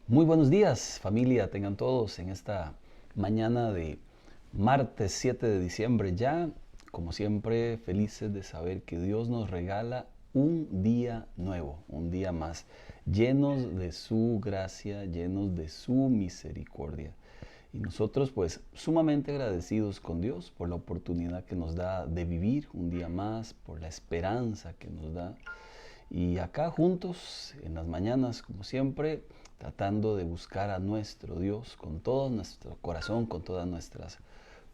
Muy buenos días, familia, tengan todos en esta mañana de martes 7 de diciembre ya, como siempre, felices de saber que Dios nos regala un día nuevo, un día más, llenos de su gracia, llenos de su misericordia. Y nosotros pues sumamente agradecidos con Dios por la oportunidad que nos da de vivir un día más, por la esperanza que nos da. Y acá juntos, en las mañanas, como siempre, tratando de buscar a nuestro Dios con todo nuestro corazón, con todas nuestras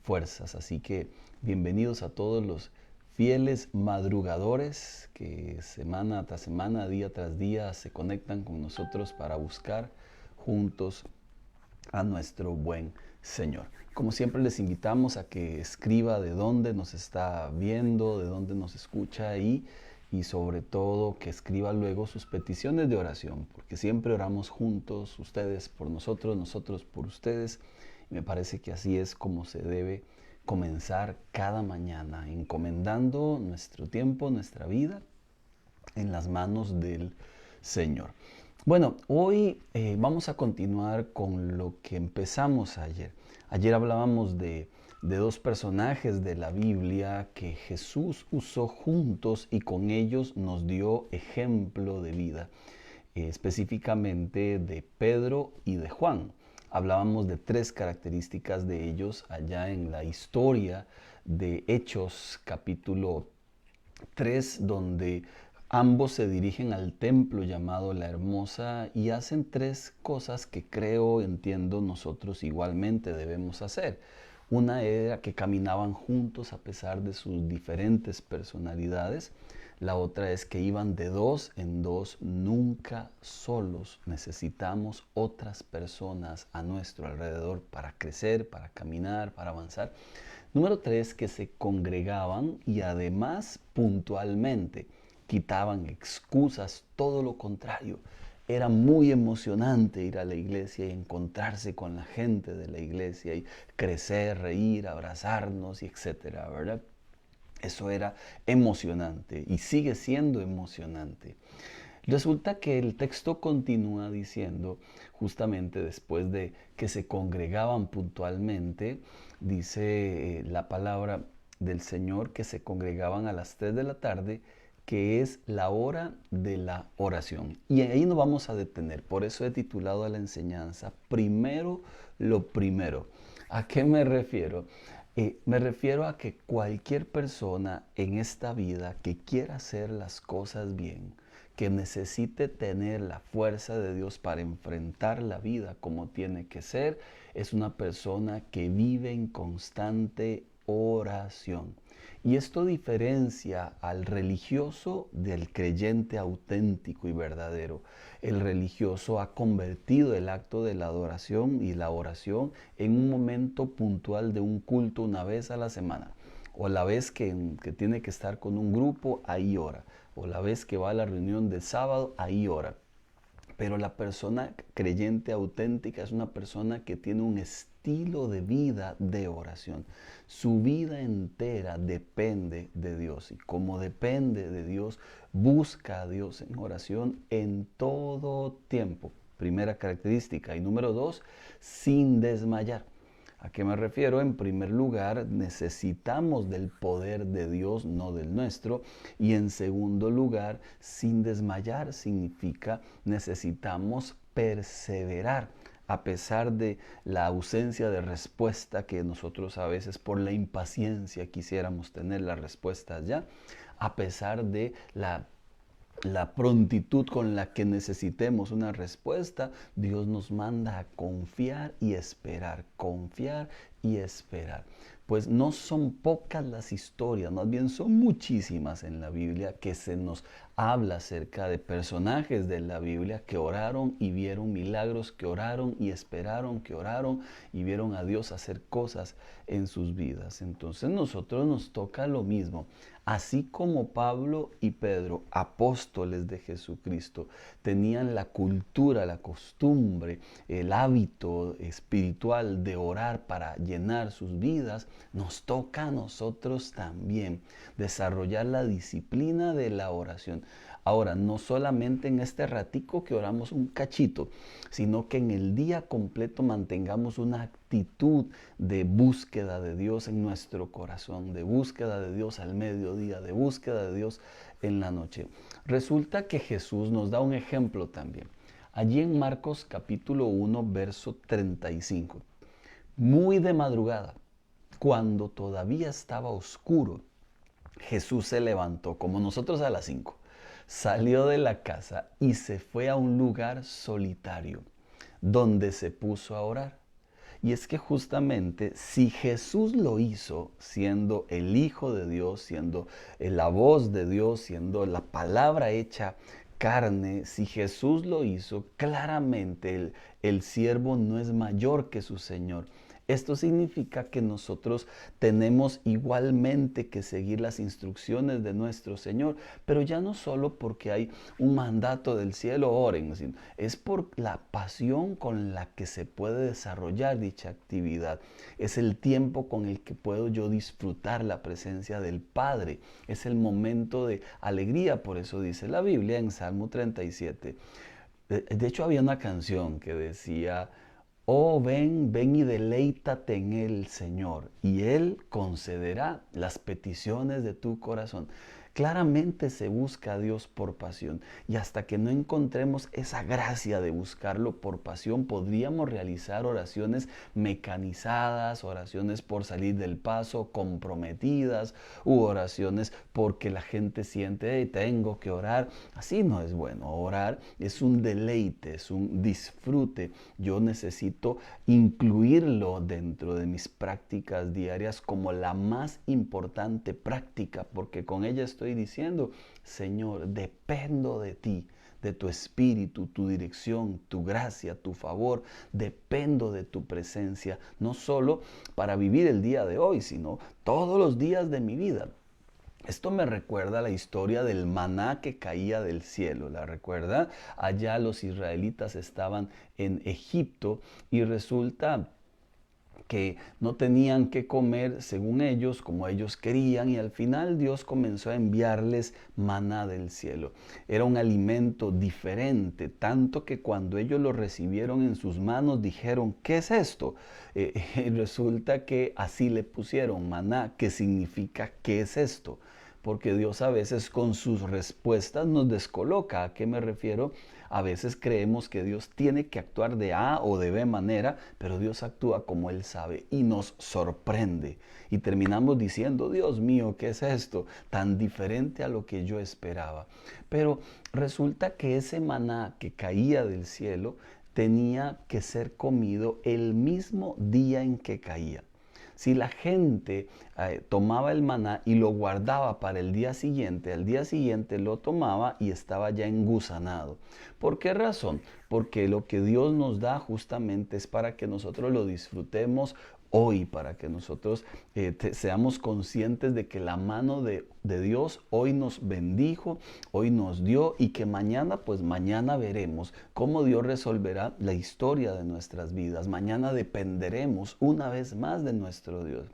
fuerzas. Así que bienvenidos a todos los fieles madrugadores que semana tras semana, día tras día, se conectan con nosotros para buscar juntos a nuestro buen Señor. Como siempre les invitamos a que escriba de dónde nos está viendo, de dónde nos escucha y sobre todo que escriba luego sus peticiones de oración, porque siempre oramos juntos, ustedes por nosotros, nosotros por ustedes. Y me parece que así es como se debe comenzar cada mañana, encomendando nuestro tiempo, nuestra vida en las manos del Señor. Bueno, hoy vamos a continuar con lo que empezamos ayer. Ayer hablábamos de dos personajes de la Biblia que Jesús usó juntos y con ellos nos dio ejemplo de vida, específicamente de Pedro y de Juan. Hablábamos de tres características de ellos allá en la historia de Hechos capítulo 3, donde ambos se dirigen al templo llamado La Hermosa y hacen tres cosas que creo, entiendo, nosotros igualmente debemos hacer. Una era que caminaban juntos a pesar de sus diferentes personalidades. La otra es que iban de dos en dos, nunca solos. Necesitamos otras personas a nuestro alrededor para crecer, para caminar, para avanzar. Número tres, que se congregaban y además puntualmente quitaban excusas, todo lo contrario. Era muy emocionante ir a la iglesia y encontrarse con la gente de la iglesia y crecer, reír, abrazarnos y etcétera, ¿verdad? Eso era emocionante y sigue siendo emocionante. Resulta que el texto continúa diciendo, justamente después de que se congregaban puntualmente, dice la palabra del Señor que se congregaban a las 3 de la tarde, que es la hora de la oración. Y ahí nos vamos a detener. Por eso he titulado a la enseñanza, primero lo primero. ¿A qué me refiero? Me refiero a que cualquier persona en esta vida que quiera hacer las cosas bien, que necesite tener la fuerza de Dios para enfrentar la vida como tiene que ser, es una persona que vive en constante oración. Y esto diferencia al religioso del creyente auténtico y verdadero. El religioso ha convertido el acto de la adoración y la oración en un momento puntual de un culto una vez a la semana. O la vez que tiene que estar con un grupo, ahí ora. O la vez que va a la reunión de sábado, ahí ora. Pero la persona creyente auténtica es una persona que tiene un estilo de vida de oración. Su vida entera depende de Dios. Y como depende de Dios, busca a Dios en oración en todo tiempo. Primera característica. Y número dos, sin desmayar. ¿A qué me refiero? En primer lugar, necesitamos del poder de Dios, no del nuestro. Y en segundo lugar, sin desmayar significa necesitamos perseverar a pesar de la ausencia de respuesta que nosotros a veces por la impaciencia quisiéramos tener las respuestas ya, a pesar de la prontitud con la que necesitemos una respuesta, Dios nos manda a confiar y esperar, confiar y esperar. Pues no son pocas las historias, más bien son muchísimas en la Biblia que se nos habla acerca de personajes de la Biblia que oraron y vieron milagros, que oraron y esperaron, que oraron y vieron a Dios hacer cosas en sus vidas. Entonces nosotros nos toca lo mismo. Así como Pablo y Pedro, apóstoles de Jesucristo, tenían la cultura, la costumbre, el hábito espiritual de orar para llenar sus vidas, nos toca a nosotros también desarrollar la disciplina de la oración. Ahora, no solamente en este ratico que oramos un cachito, sino que en el día completo mantengamos una actitud de búsqueda de Dios en nuestro corazón, de búsqueda de Dios al mediodía, de búsqueda de Dios en la noche. Resulta que Jesús nos da un ejemplo también. Allí en Marcos capítulo 1, verso 35. Muy de madrugada, cuando todavía estaba oscuro, Jesús se levantó, como nosotros a las 5, salió de la casa y se fue a un lugar solitario, donde se puso a orar. Y es que justamente si Jesús lo hizo, siendo el Hijo de Dios, siendo la voz de Dios, siendo la palabra hecha carne, si Jesús lo hizo, claramente el siervo no es mayor que su Señor. Esto significa que nosotros tenemos igualmente que seguir las instrucciones de nuestro Señor, pero ya no solo porque hay un mandato del cielo, oren, sino es por la pasión con la que se puede desarrollar dicha actividad. Es el tiempo con el que puedo yo disfrutar la presencia del Padre. Es el momento de alegría, por eso dice la Biblia en Salmo 37. De hecho, había una canción que decía: oh, ven, ven y deleítate en el Señor, y Él concederá las peticiones de tu corazón. Claramente se busca a Dios por pasión, y hasta que no encontremos esa gracia de buscarlo por pasión, podríamos realizar oraciones mecanizadas, oraciones por salir del paso, comprometidas, u oraciones porque la gente siente: hey, tengo que orar. Así no es bueno. Orar es un deleite, es un disfrute. Yo necesito incluirlo dentro de mis prácticas diarias como la más importante práctica, porque con ella estoy diciendo: Señor, dependo de ti, de tu espíritu, tu dirección, tu gracia, tu favor. Dependo de tu presencia, no solo para vivir el día de hoy, sino todos los días de mi vida. Esto me recuerda la historia del maná que caía del cielo. ¿La recuerda? Allá los israelitas estaban en Egipto y resulta que no tenían que comer según ellos, como ellos querían, y al final Dios comenzó a enviarles maná del cielo. Era un alimento diferente, tanto que cuando ellos lo recibieron en sus manos dijeron: ¿qué es esto? Y resulta que así le pusieron maná, que significa ¿qué es esto? Porque Dios a veces con sus respuestas nos descoloca. ¿A qué me refiero? A veces creemos que Dios tiene que actuar de A o de B manera, pero Dios actúa como Él sabe y nos sorprende. Y terminamos diciendo: Dios mío, ¿qué es esto? Tan diferente a lo que yo esperaba. Pero resulta que ese maná que caía del cielo tenía que ser comido el mismo día en que caía. Si la gente tomaba el maná y lo guardaba para el día siguiente, al día siguiente lo tomaba y estaba ya engusanado. ¿Por qué razón? Porque lo que Dios nos da justamente es para que nosotros lo disfrutemos hoy, para que nosotros seamos conscientes de que la mano de Dios hoy nos bendijo, hoy nos dio, y que mañana, pues mañana veremos cómo Dios resolverá la historia de nuestras vidas. Mañana dependeremos una vez más de nuestro Dios.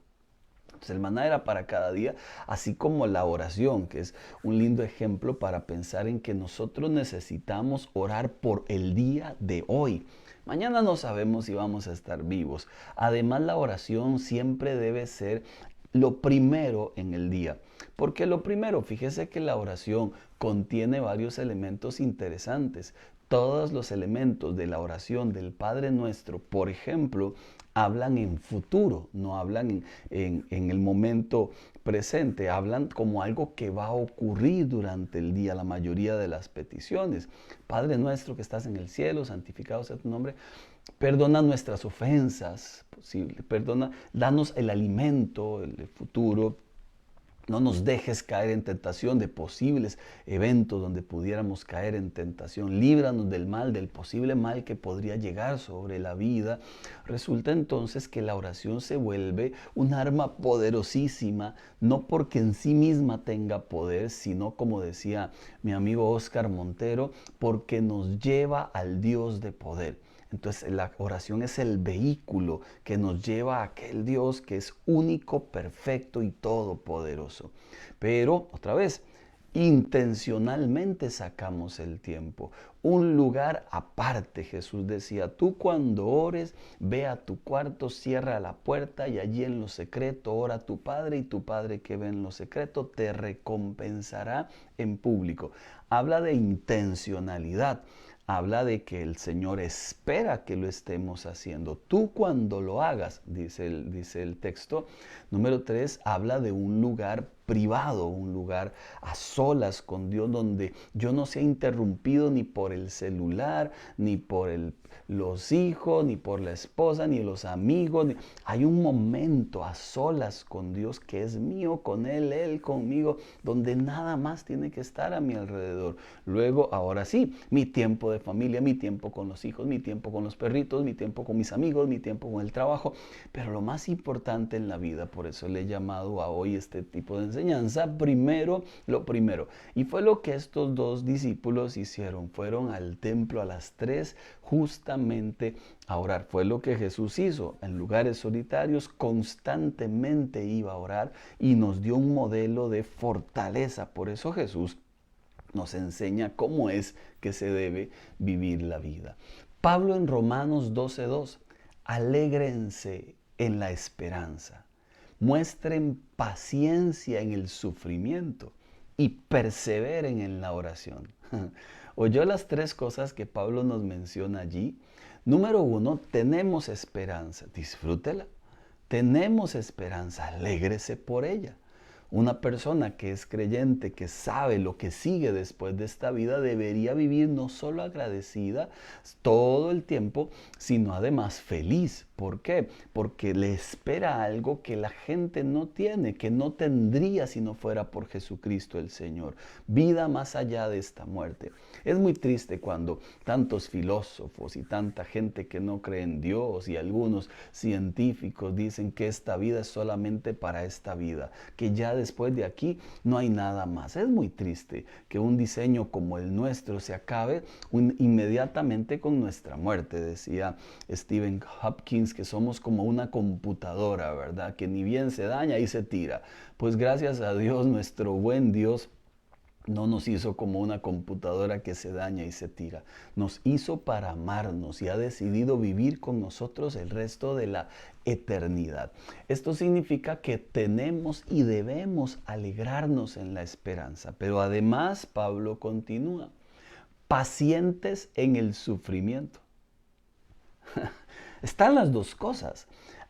Entonces el maná era para cada día, así como la oración, que es un lindo ejemplo para pensar en que nosotros necesitamos orar por el día de hoy. Mañana no sabemos si vamos a estar vivos. Además, la oración siempre debe ser lo primero en el día. Porque lo primero, fíjese que la oración contiene varios elementos interesantes. Todos los elementos de la oración del Padre Nuestro, por ejemplo, hablan en futuro, no hablan en el momento presente, hablan como algo que va a ocurrir durante el día, la mayoría de las peticiones. Padre nuestro que estás en el cielo, santificado sea tu nombre. Perdona nuestras ofensas, perdona, danos el alimento, el futuro. No nos dejes caer en tentación, de posibles eventos donde pudiéramos caer en tentación. Líbranos del mal, del posible mal que podría llegar sobre la vida. Resulta entonces que la oración se vuelve un arma poderosísima, no porque en sí misma tenga poder, sino, como decía mi amigo Oscar Montero, porque nos lleva al Dios de poder. Entonces la oración es el vehículo que nos lleva a aquel Dios que es único, perfecto y todopoderoso. Pero, otra vez, Intencionalmente sacamos el tiempo. Un lugar aparte, Jesús decía, tú cuando ores, ve a tu cuarto, cierra la puerta y allí en lo secreto ora a tu Padre y tu Padre que ve en lo secreto te recompensará en público. Habla de intencionalidad. Habla de que el Señor espera que lo estemos haciendo. Tú cuando lo hagas, dice el texto. Número 3, habla de un lugar privado, un lugar a solas con Dios, donde yo no sea interrumpido ni por el celular, ni por los hijos, ni por la esposa, ni los amigos. Hay un momento a solas con Dios que es mío, con Él conmigo, donde nada más tiene que estar a mi alrededor. Luego, ahora sí, mi tiempo de familia, mi tiempo con los hijos, mi tiempo con los perritos, mi tiempo con mis amigos, mi tiempo con el trabajo. Pero lo más importante en la vida, por eso le he llamado a hoy este tipo de enseñanza, primero lo primero. Y fue lo que estos dos discípulos hicieron. Fueron al templo a las 3 justamente a orar. Fue lo que Jesús hizo. En lugares solitarios constantemente iba a orar y nos dio un modelo de fortaleza. Por eso Jesús nos enseña cómo es que se debe vivir la vida. Pablo en Romanos 12:2, alégrense en la esperanza, muestren paciencia en el sufrimiento y perseveren en la oración. ¿Oyó las tres cosas que Pablo nos menciona allí? Número 1, tenemos esperanza, disfrútela. Tenemos esperanza, alégrese por ella. Una persona que es creyente, que sabe lo que sigue después de esta vida, debería vivir no solo agradecida todo el tiempo, sino además feliz. ¿Por qué? Porque le espera algo que la gente no tiene, que no tendría si no fuera por Jesucristo el Señor. Vida más allá de esta muerte. Es muy triste cuando tantos filósofos y tanta gente que no cree en Dios y algunos científicos dicen que esta vida es solamente para esta vida, que ya después de aquí no hay nada más. Es muy triste que un diseño como el nuestro se acabe inmediatamente con nuestra muerte. Decía Stephen Hopkins que somos como una computadora, ¿verdad? Que ni bien se daña y se tira. Pues gracias a Dios, nuestro buen Dios no nos hizo como una computadora que se daña y se tira. Nos hizo para amarnos y ha decidido vivir con nosotros el resto de la eternidad. Esto significa que tenemos y debemos alegrarnos en la esperanza. Pero además, Pablo continúa, pacientes en el sufrimiento. Están las dos cosas.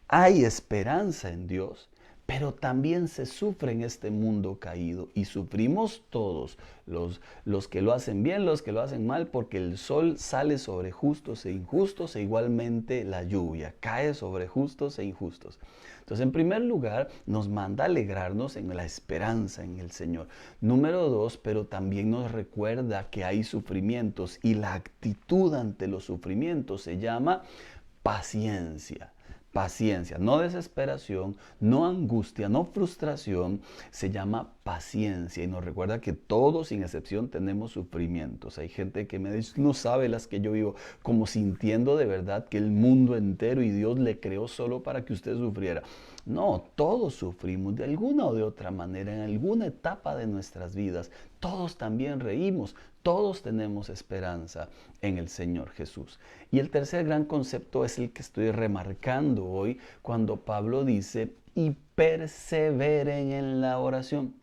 Hay esperanza en Dios, pero también se sufre en este mundo caído y sufrimos todos, los que lo hacen bien, los que lo hacen mal, porque el sol sale sobre justos e injustos e igualmente la lluvia cae sobre justos e injustos. Entonces, en primer lugar, nos manda a alegrarnos en la esperanza en el Señor. Número 2, pero también nos recuerda que hay sufrimientos y la actitud ante los sufrimientos se llama paciencia. Paciencia, no desesperación, no angustia, no frustración, se llama paciencia y nos recuerda que todos sin excepción tenemos sufrimientos. Hay gente que me dice, no sabe las que yo vivo, como sintiendo de verdad que el mundo entero y Dios le creó solo para que usted sufriera. No, todos sufrimos de alguna o de otra manera en alguna etapa de nuestras vidas. Todos también reímos, todos tenemos esperanza en el Señor Jesús. Y el tercer gran concepto es el que estoy remarcando hoy cuando Pablo dice, y perseveren en la oración.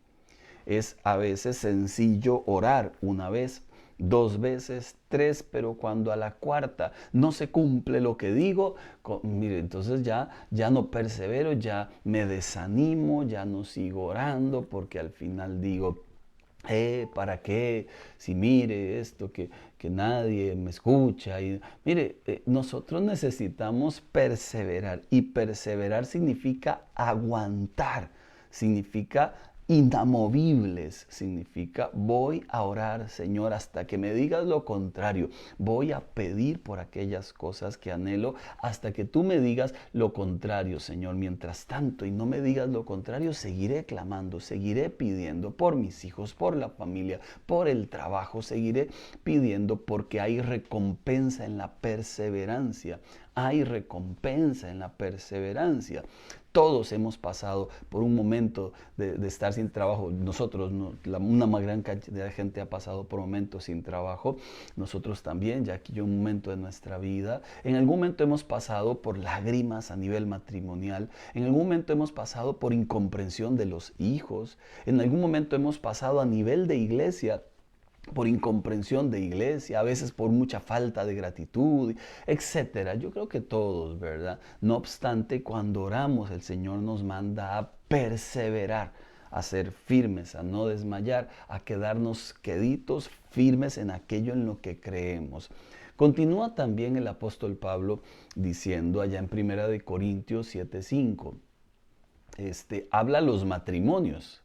Es a veces sencillo orar una vez, 2 veces, 3, pero cuando a la cuarta no se cumple lo que digo, mire, entonces ya no persevero, ya me desanimo, ya no sigo orando, porque al final digo, ¿para qué? Si mire esto, que nadie me escucha. Y, mire, nosotros necesitamos perseverar y perseverar significa aguantar, significa inamovibles, significa voy a orar, Señor, hasta que me digas lo contrario. Voy a pedir por aquellas cosas que anhelo hasta que tú me digas lo contrario, Señor. Mientras tanto, y no me digas lo contrario, seguiré clamando, seguiré pidiendo por mis hijos, por la familia, por el trabajo, seguiré pidiendo porque hay recompensa en la perseverancia hay recompensa en la perseverancia. Todos hemos pasado por un momento de estar sin trabajo. Nosotros, ¿no? Una gran cantidad de gente ha pasado por momentos sin trabajo. Nosotros también, ya que yo un momento de nuestra vida. En algún momento hemos pasado por lágrimas a nivel matrimonial. En algún momento hemos pasado por incomprensión de los hijos. En algún momento hemos pasado a nivel de iglesia por incomprensión de iglesia, a veces por mucha falta de gratitud, etcétera. Yo creo que todos, ¿verdad? No obstante, cuando oramos, el Señor nos manda a perseverar, a ser firmes, a no desmayar, a quedarnos queditos, firmes en aquello en lo que creemos. Continúa también el apóstol Pablo diciendo allá en 1 Corintios 7:5, habla los matrimonios.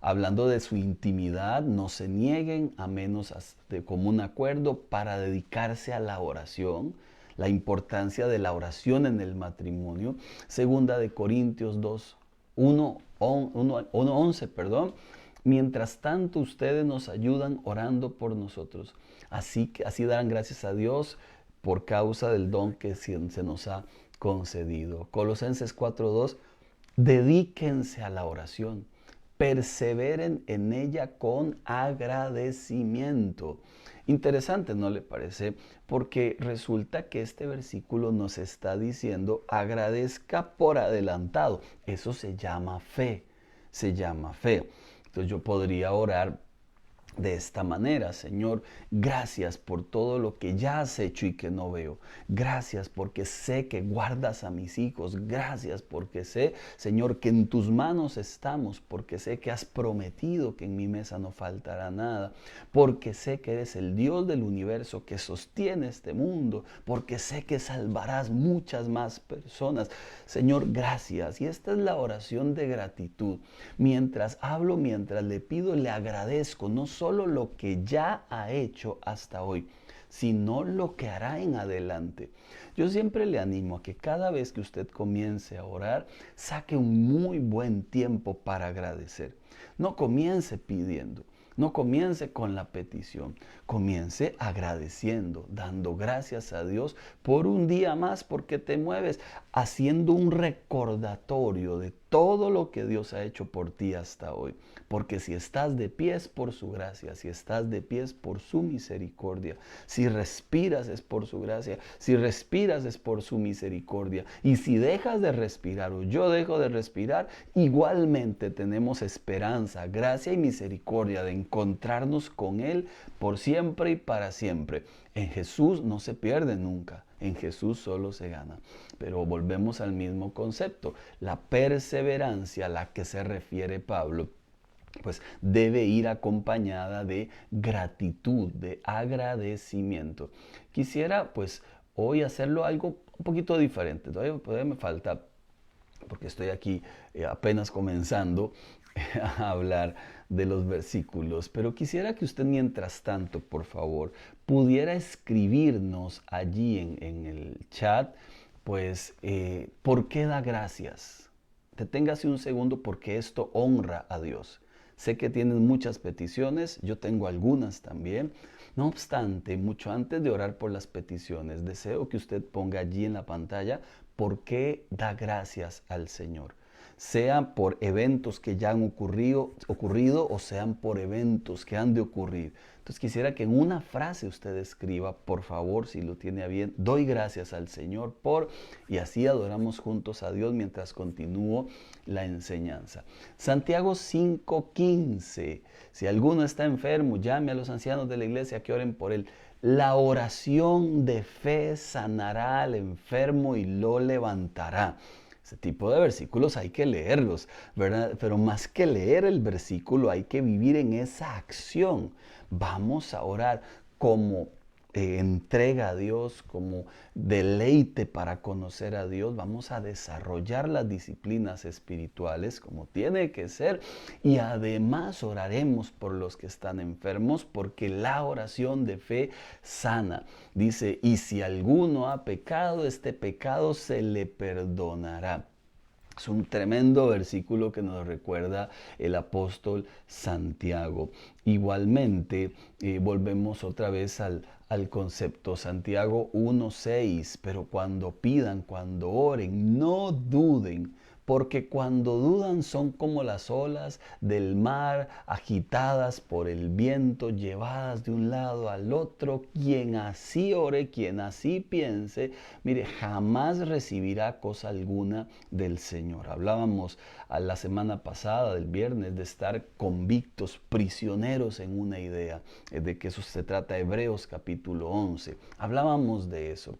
Hablando de su intimidad, no se nieguen a menos de común acuerdo para dedicarse a la oración, la importancia de la oración en el matrimonio. Segunda de Corintios 2, 11, perdón. Mientras tanto, ustedes nos ayudan orando por nosotros. Así darán gracias a Dios por causa del don que se nos ha concedido. Colosenses 4:2, dedíquense a la oración. Perseveren en ella con agradecimiento. Interesante, ¿no le parece? Porque resulta que este versículo nos está diciendo agradezca por adelantado. Eso se llama fe, se llama fe. Entonces yo podría orar de esta manera: Señor, gracias por todo lo que ya has hecho y que no veo. Gracias porque sé que guardas a mis hijos. Gracias porque sé, Señor, que en tus manos estamos. Porque sé que has prometido que en mi mesa no faltará nada. Porque sé que eres el Dios del universo que sostiene este mundo. Porque sé que salvarás muchas más personas. Señor, gracias. Y esta es la oración de gratitud. Mientras hablo, mientras le pido, le agradezco no solo lo que ya ha hecho hasta hoy, sino lo que hará en adelante. Yo siempre le animo a que cada vez que usted comience a orar, saque un muy buen tiempo para agradecer. No comience pidiendo. No comience con la petición, comience agradeciendo, dando gracias a Dios por un día más, porque te mueves, haciendo un recordatorio de todo lo que Dios ha hecho por ti hasta hoy. Porque si estás de pie es por su gracia, si estás de pie es por su misericordia, si respiras es por su gracia, si respiras es por su misericordia. Y si dejas de respirar o yo dejo de respirar, igualmente tenemos esperanza, gracia y misericordia de encontrarnos con Él por siempre y para siempre. En Jesús no se pierde nunca, en Jesús solo se gana. Pero volvemos al mismo concepto, la perseverancia a la que se refiere Pablo, pues debe ir acompañada de gratitud, de agradecimiento. Quisiera pues hoy hacerlo algo un poquito diferente, todavía me falta, porque estoy aquí apenas comenzando a hablar de los versículos, pero quisiera que usted mientras tanto, por favor, pudiera escribirnos allí en el chat, pues, ¿por qué da gracias? Deténgase un segundo porque esto honra a Dios. Sé que tienen muchas peticiones, yo tengo algunas también. No obstante, mucho antes de orar por las peticiones, deseo que usted ponga allí en la pantalla por qué da gracias al Señor. Sean por eventos que ya han ocurrido o sean por eventos que han de ocurrir. Entonces quisiera que en una frase usted escriba, por favor, si lo tiene a bien, doy gracias al Señor por, y así adoramos juntos a Dios mientras continúo la enseñanza. Santiago 5:15, si alguno está enfermo, llame a los ancianos de la iglesia que oren por él. La oración de fe sanará al enfermo y lo levantará. Ese tipo de versículos hay que leerlos, ¿verdad? Pero más que leer el versículo, hay que vivir en esa acción. Vamos a orar como entrega a Dios, como deleite para conocer a Dios. Vamos a desarrollar las disciplinas espirituales como tiene que ser, y además oraremos por los que están enfermos, porque la oración de fe sana. Dice, y si alguno ha pecado, este pecado se le perdonará. Es un tremendo versículo que nos recuerda el apóstol Santiago. Igualmente, volvemos otra vez al al concepto. Santiago 1:6, pero cuando pidan, cuando oren, no duden, porque cuando dudan son como las olas del mar, agitadas por el viento, llevadas de un lado al otro. Quien así ore, quien así piense, mire, jamás recibirá cosa alguna del Señor. Hablábamos a la semana pasada, del viernes, de estar convictos, prisioneros en una idea, de que eso se trata Hebreos capítulo 11. Hablábamos de eso.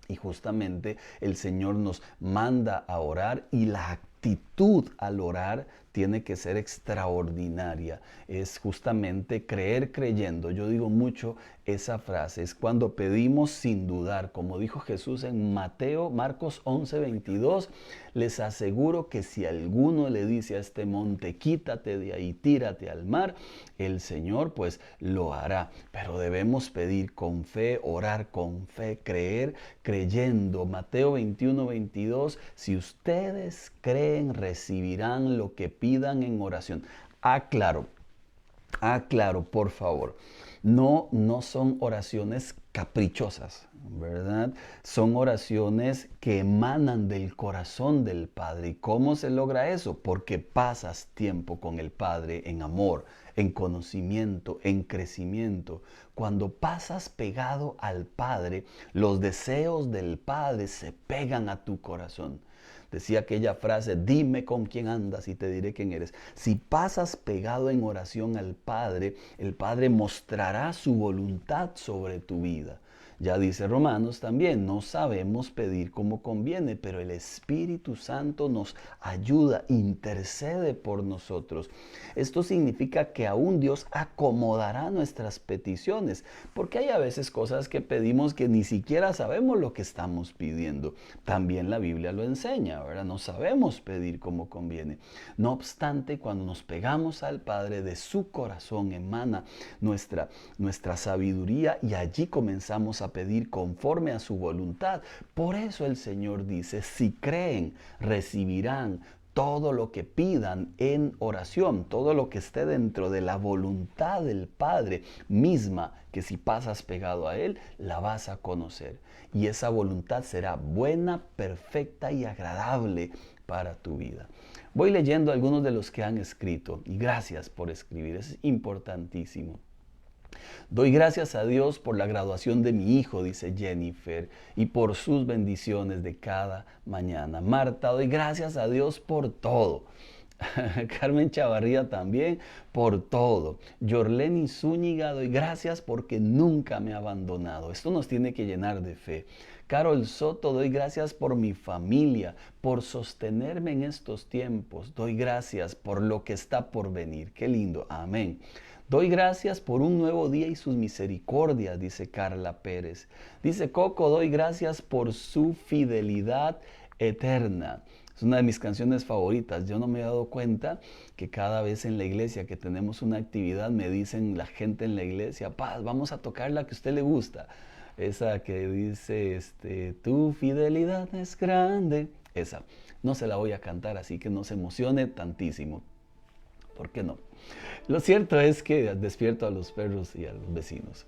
Y justamente el Señor nos manda a orar y la actitud al orar tiene que ser extraordinaria. Es justamente creer creyendo. Yo digo mucho esa frase. Es cuando pedimos sin dudar. Como dijo Jesús en Marcos 11:22, les aseguro que si alguno le dice a este monte, quítate de ahí, tírate al mar, el Señor pues lo hará. Pero debemos pedir con fe, orar con fe, creer creyendo. Mateo 21:22, si ustedes creen, recibirán lo que pidan en oración. Aclaro, por favor. No son oraciones caprichosas, ¿verdad? Son oraciones que emanan del corazón del Padre. ¿Y cómo se logra eso? Porque pasas tiempo con el Padre en amor, en conocimiento, en crecimiento. Cuando pasas pegado al Padre, los deseos del Padre se pegan a tu corazón. Decía aquella frase, dime con quién andas y te diré quién eres. Si pasas pegado en oración al Padre, el Padre mostrará su voluntad sobre tu vida. Ya dice Romanos también, no sabemos pedir como conviene, pero el Espíritu Santo nos ayuda, intercede por nosotros. Esto significa que aún Dios acomodará nuestras peticiones, porque hay a veces cosas que pedimos que ni siquiera sabemos lo que estamos pidiendo. También la Biblia lo enseña, ¿verdad? No sabemos pedir como conviene. No obstante, cuando nos pegamos al Padre, de su corazón emana nuestra sabiduría y allí comenzamos a pedir conforme a su voluntad. Por eso el Señor dice, si creen, recibirán todo lo que pidan en oración, todo lo que esté dentro de la voluntad del Padre misma, que si pasas pegado a Él, la vas a conocer. Y esa voluntad será buena, perfecta y agradable para tu vida. Voy leyendo algunos de los que han escrito y gracias por escribir, es importantísimo. Doy gracias a Dios por la graduación de mi hijo, dice Jennifer, y por sus bendiciones de cada mañana. Marta, doy gracias a Dios por todo. Carmen Chavarría también, por todo. Yorleni Zúñiga, doy gracias porque nunca me ha abandonado. Esto nos tiene que llenar de fe. Carol Soto, doy gracias por mi familia, por sostenerme en estos tiempos. Doy gracias por lo que está por venir. Qué lindo. Amén. Doy gracias por un nuevo día y sus misericordias, dice Carla Pérez. Dice Coco, doy gracias por su fidelidad eterna. Es una de mis canciones favoritas. Yo no me he dado cuenta que cada vez en la iglesia que tenemos una actividad me dicen la gente en la iglesia, Paz, vamos a tocar la que a usted le gusta. Esa que dice, tu fidelidad es grande. Esa. No se la voy a cantar, así que no se emocione tantísimo. ¿Por qué no? Lo cierto es que despierto a los perros y a los vecinos.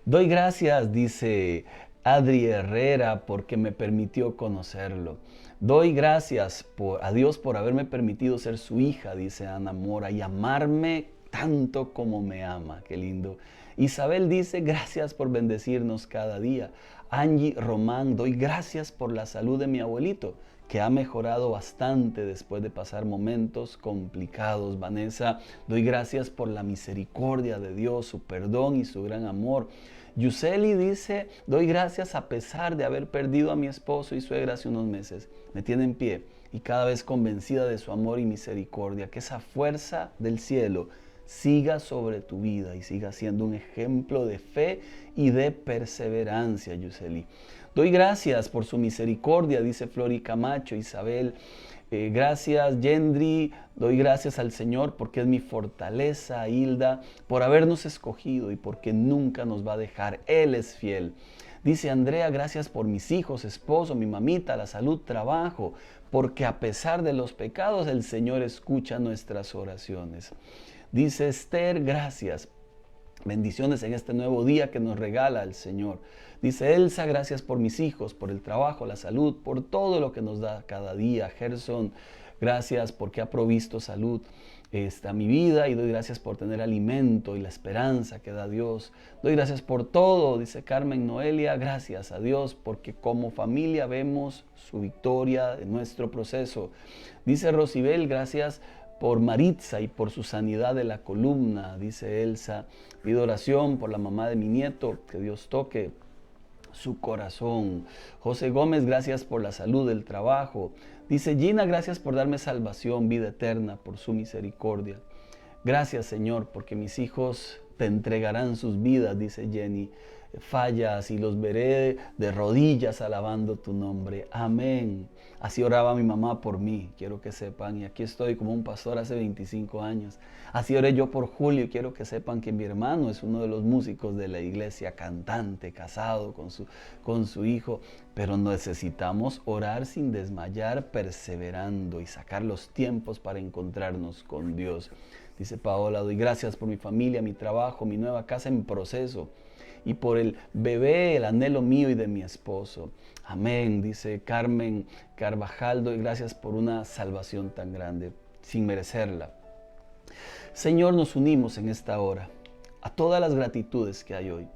Doy gracias, dice Adri Herrera, porque me permitió conocerlo. Doy gracias a Dios por haberme permitido ser su hija, dice Ana Mora, y amarme tanto como me ama. Qué lindo. Isabel dice, gracias por bendecirnos cada día. Angie Román, doy gracias por la salud de mi abuelito, que ha mejorado bastante después de pasar momentos complicados. Vanessa, doy gracias por la misericordia de Dios, su perdón y su gran amor. Yuseli dice, doy gracias a pesar de haber perdido a mi esposo y suegra hace unos meses. Me tiene en pie y cada vez convencida de su amor y misericordia. Que esa fuerza del cielo siga sobre tu vida y siga siendo un ejemplo de fe y de perseverancia, Yuseli. Doy gracias por su misericordia, dice Flori Camacho. Isabel, gracias, Yendri. Doy gracias al Señor porque es mi fortaleza. Hilda, por habernos escogido y porque nunca nos va a dejar. Él es fiel. Dice Andrea, gracias por mis hijos, esposo, mi mamita, la salud, trabajo, porque a pesar de los pecados, el Señor escucha nuestras oraciones. Dice Esther, gracias Bendiciones en este nuevo día que nos regala el Señor. Dice Elsa, gracias por mis hijos, por el trabajo, la salud, por todo lo que nos da cada día. Gerson, gracias porque ha provisto salud a mi vida y doy gracias por tener alimento y la esperanza que da Dios. Doy gracias por todo, dice Carmen Noelia, gracias a Dios porque como familia vemos su victoria en nuestro proceso. Dice Rosibel, gracias por Maritza y por su sanidad de la columna, dice Elsa. Pido oración por la mamá de mi nieto, que Dios toque su corazón. José Gómez, gracias por la salud del trabajo. Dice Gina, gracias por darme salvación, vida eterna, por su misericordia. Gracias, Señor, porque mis hijos te entregarán sus vidas, dice Jenny. Fallas y los veré de rodillas alabando tu nombre. Amén. Así oraba mi mamá por mí, quiero que sepan, y aquí estoy como un pastor hace 25 años. Así oré yo por Julio, y quiero que sepan que mi hermano es uno de los músicos de la iglesia, cantante, casado con su hijo, pero necesitamos orar sin desmayar, perseverando y sacar los tiempos para encontrarnos con Dios. Dice Paola, doy gracias por mi familia, mi trabajo, mi nueva casa en proceso y por el bebé, el anhelo mío y de mi esposo. Amén, dice Carmen Carvajal, doy gracias por una salvación tan grande, sin merecerla. Señor, nos unimos en esta hora a todas las gratitudes que hay hoy,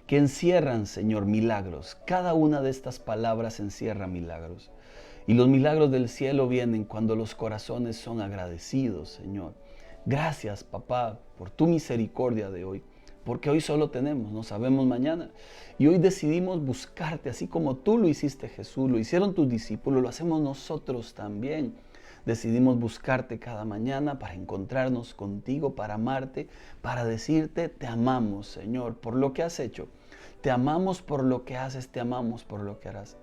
que encierran, Señor, milagros. Cada una de estas palabras encierra milagros. Y los milagros del cielo vienen cuando los corazones son agradecidos, Señor. Gracias, papá, por tu misericordia de hoy. Porque hoy solo tenemos, no sabemos mañana. Y hoy decidimos buscarte, así como tú lo hiciste, Jesús, lo hicieron tus discípulos, lo hacemos nosotros también. Decidimos buscarte cada mañana para encontrarnos contigo, para amarte, para decirte, te amamos, Señor, por lo que has hecho. Te amamos por lo que haces, te amamos por lo que harás.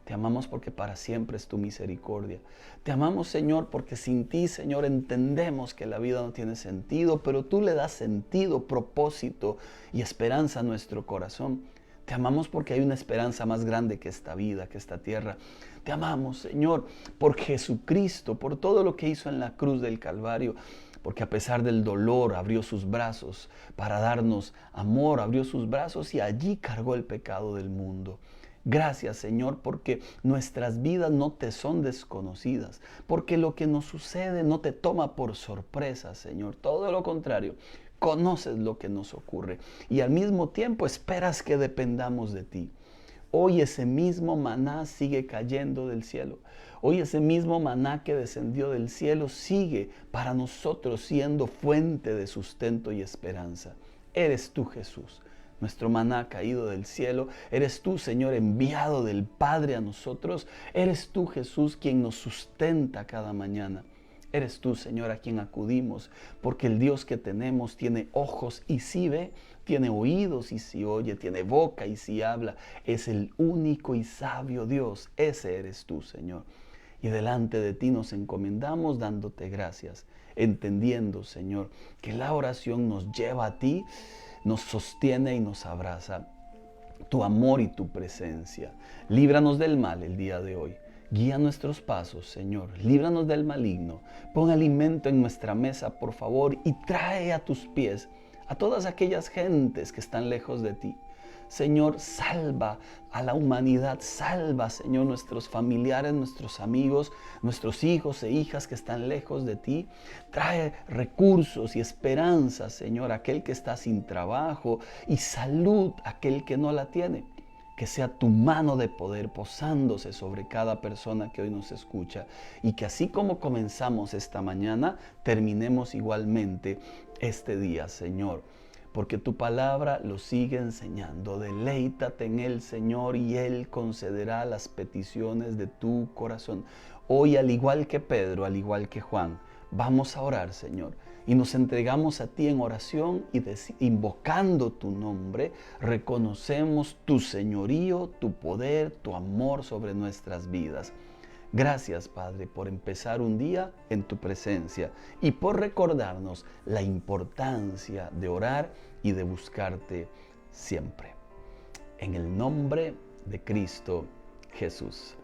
Te amamos porque para siempre es tu misericordia. Te amamos, Señor, porque sin ti, Señor, entendemos que la vida no tiene sentido, pero tú le das sentido, propósito y esperanza a nuestro corazón. Te amamos porque hay una esperanza más grande que esta vida, que esta tierra. Te amamos, Señor, por Jesucristo, por todo lo que hizo en la cruz del Calvario, porque a pesar del dolor abrió sus brazos para darnos amor, abrió sus brazos y allí cargó el pecado del mundo. Gracias, Señor, porque nuestras vidas no te son desconocidas, porque lo que nos sucede no te toma por sorpresa, Señor. Todo lo contrario, conoces lo que nos ocurre y al mismo tiempo esperas que dependamos de ti. Hoy ese mismo maná sigue cayendo del cielo. Hoy ese mismo maná que descendió del cielo sigue para nosotros siendo fuente de sustento y esperanza. Eres tú, Jesús, nuestro maná caído del cielo. Eres tú, Señor, enviado del Padre a nosotros. Eres tú, Jesús, quien nos sustenta cada mañana. Eres tú, Señor, a quien acudimos, porque el Dios que tenemos tiene ojos y sí ve, tiene oídos y sí oye, tiene boca y sí habla. Es el único y sabio Dios. Ese eres tú, Señor. Y delante de ti nos encomendamos dándote gracias, entendiendo, Señor, que la oración nos lleva a ti, nos sostiene y nos abraza. Tu amor y tu presencia. Líbranos del mal el día de hoy. Guía nuestros pasos, Señor. Líbranos del maligno. Pon alimento en nuestra mesa, por favor, y trae a tus pies a todas aquellas gentes que están lejos de ti. Señor, salva a la humanidad, salva, Señor, nuestros familiares, nuestros amigos, nuestros hijos e hijas que están lejos de ti. Trae recursos y esperanza, Señor, a aquel que está sin trabajo y salud a aquel que no la tiene. Que sea tu mano de poder posándose sobre cada persona que hoy nos escucha y que así como comenzamos esta mañana, terminemos igualmente este día, Señor. Porque tu palabra lo sigue enseñando. Deleítate en el Señor y Él concederá las peticiones de tu corazón. Hoy, al igual que Pedro, al igual que Juan, vamos a orar, Señor. Y nos entregamos a ti en oración y invocando tu nombre, reconocemos tu señorío, tu poder, tu amor sobre nuestras vidas. Gracias, Padre, por empezar un día en tu presencia y por recordarnos la importancia de orar y de buscarte siempre. En el nombre de Cristo Jesús.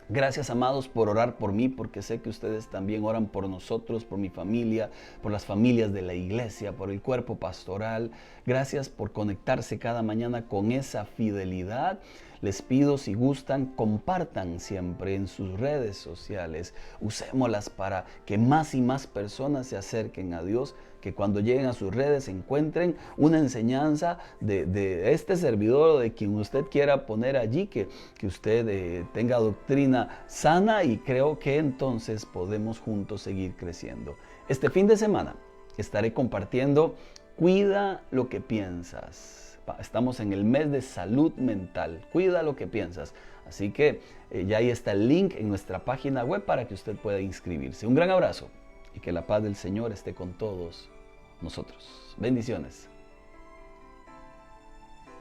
Gracias, amados, por orar por mí, porque sé que ustedes también oran por nosotros, por mi familia, por las familias de la iglesia, por el cuerpo pastoral. Gracias por conectarse cada mañana con esa fidelidad. Les pido, si gustan, compartan siempre en sus redes sociales. Usémoslas para que más y más personas se acerquen a Dios, que cuando lleguen a sus redes encuentren una enseñanza de este servidor o de quien usted quiera poner allí, que usted tenga doctrina sana, y creo que entonces podemos juntos seguir creciendo. Este fin de semana estaré compartiendo Cuida lo que piensas. Estamos en el mes de salud mental. Cuida lo que piensas. Así que ya ahí está el link en nuestra página web para que usted pueda inscribirse. Un gran abrazo y que la paz del Señor esté con todos nosotros. Bendiciones.